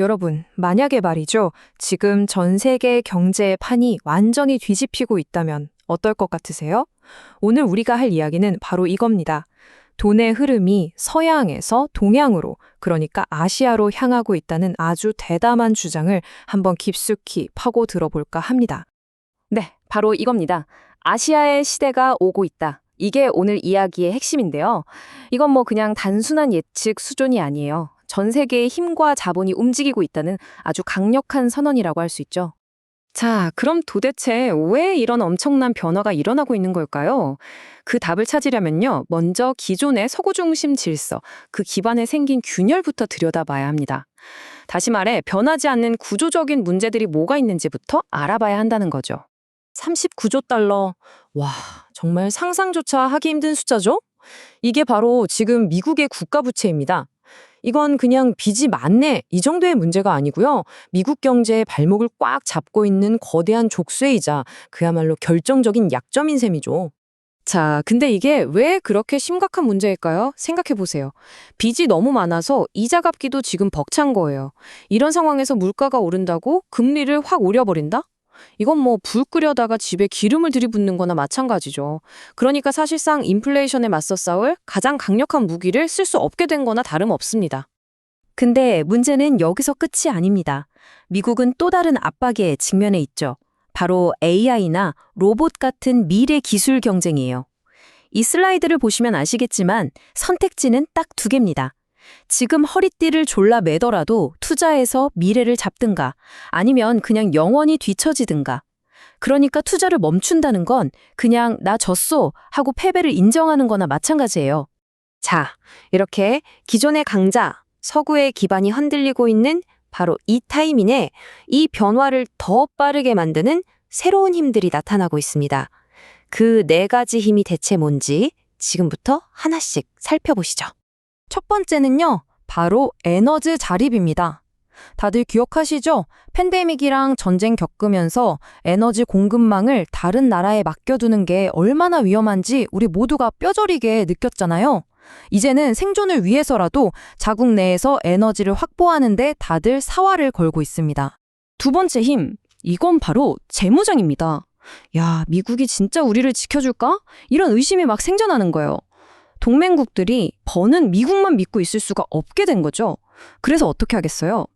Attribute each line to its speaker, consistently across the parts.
Speaker 1: 여러분, 만약에 말이죠. 지금 전 세계 경제의 판이 완전히 뒤집히고 있다면 어떨 것 같으세요? 오늘 우리가 할 이야기는 바로 이겁니다. 돈의 흐름이 서양에서 동양으로, 그러니까 아시아로 향하고 있다는 아주 대담한 주장을 한번 깊숙이 파고 들어볼까 합니다.
Speaker 2: 네, 바로 이겁니다. 아시아의 시대가 오고 있다. 이게 오늘 이야기의 핵심인데요. 이건 뭐 그냥 단순한 예측 수준이 아니에요. 전 세계의 힘과 자본이 움직이고 있다는 아주 강력한 선언이라고 할 수 있죠. 자, 그럼 도대체 왜 이런 엄청난 변화가 일어나고 있는 걸까요? 그 답을 찾으려면요. 먼저 기존의 서구 중심 질서, 그 기반에 생긴 균열부터 들여다봐야 합니다. 다시 말해, 변하지 않는 구조적인 문제들이 뭐가 있는지부터 알아봐야 한다는 거죠.
Speaker 3: 39조 달러. 와, 정말 상상조차 하기 힘든 숫자죠? 이게 바로 지금 미국의 국가 부채입니다. 이건 그냥 빚이 많네 이 정도의 문제가 아니고요. 미국 경제의 발목을 꽉 잡고 있는 거대한 족쇄이자 그야말로 결정적인 약점인 셈이죠.
Speaker 2: 자, 근데 이게 왜 그렇게 심각한 문제일까요? 생각해 보세요. 빚이 너무 많아서 이자 갚기도 지금 벅찬 거예요. 이런 상황에서 물가가 오른다고 금리를 확 올려버린다? 이건 뭐 불 끓여다가 집에 기름을 들이붓는 거나 마찬가지죠. 그러니까 사실상 인플레이션에 맞서 싸울 가장 강력한 무기를 쓸 수 없게 된 거나 다름없습니다.
Speaker 3: 근데 문제는 여기서 끝이 아닙니다. 미국은 또 다른 압박에 직면해 있죠. 바로 AI나 로봇 같은 미래 기술 경쟁이에요. 이 슬라이드를 보시면 아시겠지만 선택지는 딱 두 개입니다. 지금 허리띠를 졸라 매더라도 투자해서 미래를 잡든가 아니면 그냥 영원히 뒤처지든가. 그러니까 투자를 멈춘다는 건 그냥 나 졌어 하고 패배를 인정하는 거나 마찬가지예요.
Speaker 2: 자, 이렇게 기존의 강자, 서구의 기반이 흔들리고 있는 바로 이 타이밍에 이 변화를 더 빠르게 만드는 새로운 힘들이 나타나고 있습니다. 그 네 가지 힘이 대체 뭔지 지금부터 하나씩 살펴보시죠.
Speaker 3: 첫 번째는요, 바로 에너지 자립입니다. 다들 기억하시죠? 팬데믹이랑 전쟁 겪으면서 에너지 공급망을 다른 나라에 맡겨두는 게 얼마나 위험한지 우리 모두가 뼈저리게 느꼈잖아요. 이제는 생존을 위해서라도 자국 내에서 에너지를 확보하는데 다들 사활을 걸고 있습니다. 두 번째 힘, 이건 바로 재무장입니다. 야, 미국이 진짜 우리를 지켜줄까? 이런 의심이 막 생겨나는 거예요. 동맹국들이 버는 미국만 믿고 있을 수가 없게 된 거죠. 그래서 어떻게 하겠어요?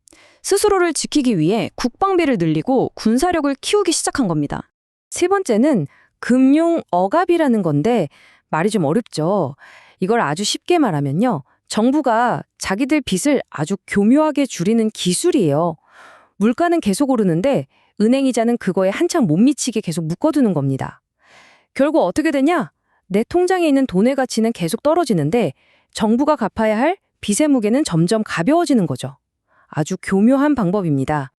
Speaker 3: 스스로를 지키기 위해 국방비를 늘리고 군사력을 키우기 시작한 겁니다. 세 번째는 금융 억압이라는 건데 말이 좀 어렵죠. 이걸 아주 쉽게 말하면요. 정부가 자기들 빚을 아주 교묘하게 줄이는 기술이에요. 물가는 계속 오르는데 은행 이자는 그거에 한창 못 미치게 계속 묶어두는 겁니다. 결국 어떻게 되냐? 내 통장에 있는 돈의 가치는 계속 떨어지는데 정부가 갚아야 할 빚의 무게는 점점 가벼워지는 거죠. 아주 교묘한 방법입니다.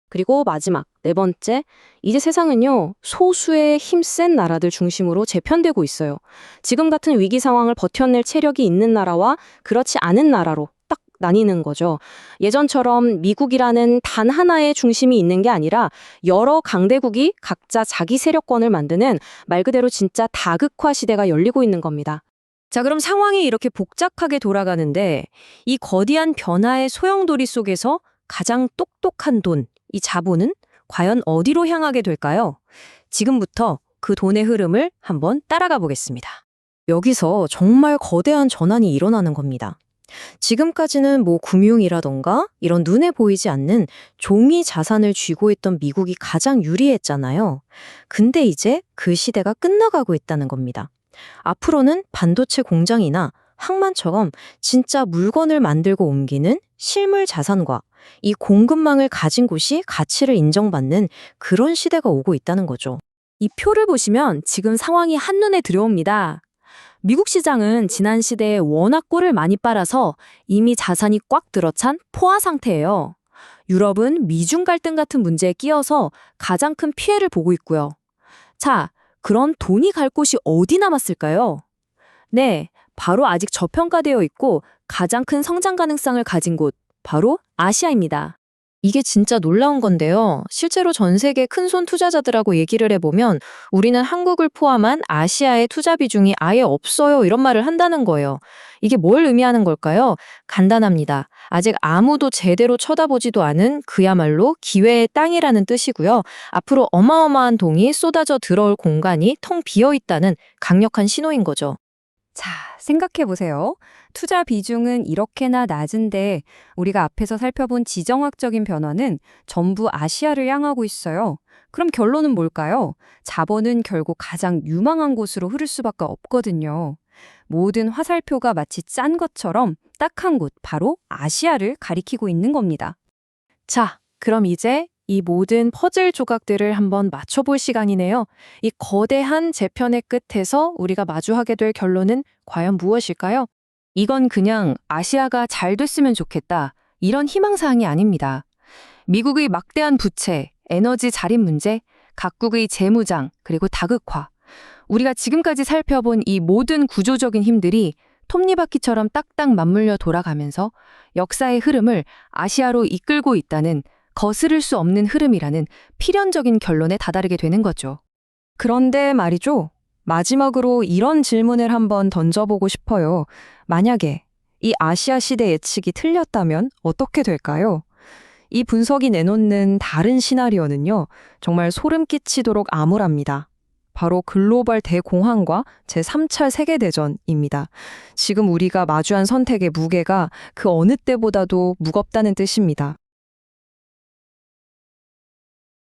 Speaker 2: 그리고 마지막, 네 번째, 이제 세상은요, 소수의 힘센 나라들 중심으로 재편되고 있어요. 지금 같은 위기 상황을 버텨낼 체력이 있는 나라와 그렇지 않은 나라로 딱 나뉘는 거죠. 예전처럼 미국이라는 단 하나의 중심이 있는 게 아니라 여러 강대국이 각자 자기 세력권을 만드는 말 그대로 진짜 다극화 시대가 열리고 있는 겁니다.
Speaker 3: 자, 그럼 상황이 이렇게 복잡하게 돌아가는데 이 거대한 변화의 소용돌이 속에서 가장 똑똑한 돈, 이 자본은 과연 어디로 향하게 될까요? 지금부터 그 돈의 흐름을 한번 따라가 보겠습니다. 여기서 정말 거대한 전환이 일어나는 겁니다. 지금까지는 뭐 금융이라던가 이런 눈에 보이지 않는 종이 자산을 쥐고 있던 미국이 가장 유리했잖아요. 근데 이제 그 시대가 끝나가고 있다는 겁니다. 앞으로는 반도체 공장이나 항만처럼 진짜 물건을 만들고 옮기는 실물 자산과 이 공급망을 가진 곳이 가치를 인정받는 그런 시대가 오고 있다는 거죠. 이 표를 보시면 지금 상황이 한눈에 들어옵니다. 미국 시장은 지난 시대에 워낙 꼴을 많이 빨아서 이미 자산이 꽉 들어찬 포화 상태예요. 유럽은 미중 갈등 같은 문제에 끼어서 가장 큰 피해를 보고 있고요. 자, 그럼 돈이 갈 곳이 어디 남았을까요? 네, 바로 아직 저평가되어 있고 가장 큰 성장 가능성을 가진 곳, 바로 아시아입니다.
Speaker 1: 이게 진짜 놀라운 건데요. 실제로 전 세계 큰손 투자자들하고 얘기를 해보면 우리는 한국을 포함한 아시아의 투자 비중이 아예 없어요. 이런 말을 한다는 거예요. 이게 뭘 의미하는 걸까요? 간단합니다. 아직 아무도 제대로 쳐다보지도 않은 그야말로 기회의 땅이라는 뜻이고요. 앞으로 어마어마한 돈이 쏟아져 들어올 공간이 텅 비어 있다는 강력한 신호인 거죠.
Speaker 3: 자, 생각해 보세요. 투자 비중은 이렇게나 낮은데 우리가 앞에서 살펴본 지정학적인 변화는 전부 아시아를 향하고 있어요. 그럼 결론은 뭘까요? 자본은 결국 가장 유망한 곳으로 흐를 수밖에 없거든요. 모든 화살표가 마치 짠 것처럼 딱 한 곳, 바로 아시아를 가리키고 있는 겁니다.
Speaker 1: 자, 그럼 이제 이 모든 퍼즐 조각들을 한번 맞춰볼 시간이네요. 이 거대한 재편의 끝에서 우리가 마주하게 될 결론은 과연 무엇일까요?
Speaker 2: 이건 그냥 아시아가 잘 됐으면 좋겠다. 이런 희망사항이 아닙니다. 미국의 막대한 부채, 에너지 자립 문제, 각국의 재무장, 그리고 다극화. 우리가 지금까지 살펴본 이 모든 구조적인 힘들이 톱니바퀴처럼 딱딱 맞물려 돌아가면서 역사의 흐름을 아시아로 이끌고 있다는 거스를 수 없는 흐름이라는 필연적인 결론에 다다르게 되는 거죠.
Speaker 1: 그런데 말이죠. 마지막으로 이런 질문을 한번 던져보고 싶어요. 만약에 이 아시아 시대 예측이 틀렸다면 어떻게 될까요? 이 분석이 내놓는 다른 시나리오는요, 정말 소름 끼치도록 암울합니다. 바로 글로벌 대공황과 제3차 세계대전입니다. 지금 우리가 마주한 선택의 무게가 그 어느 때보다도 무겁다는 뜻입니다.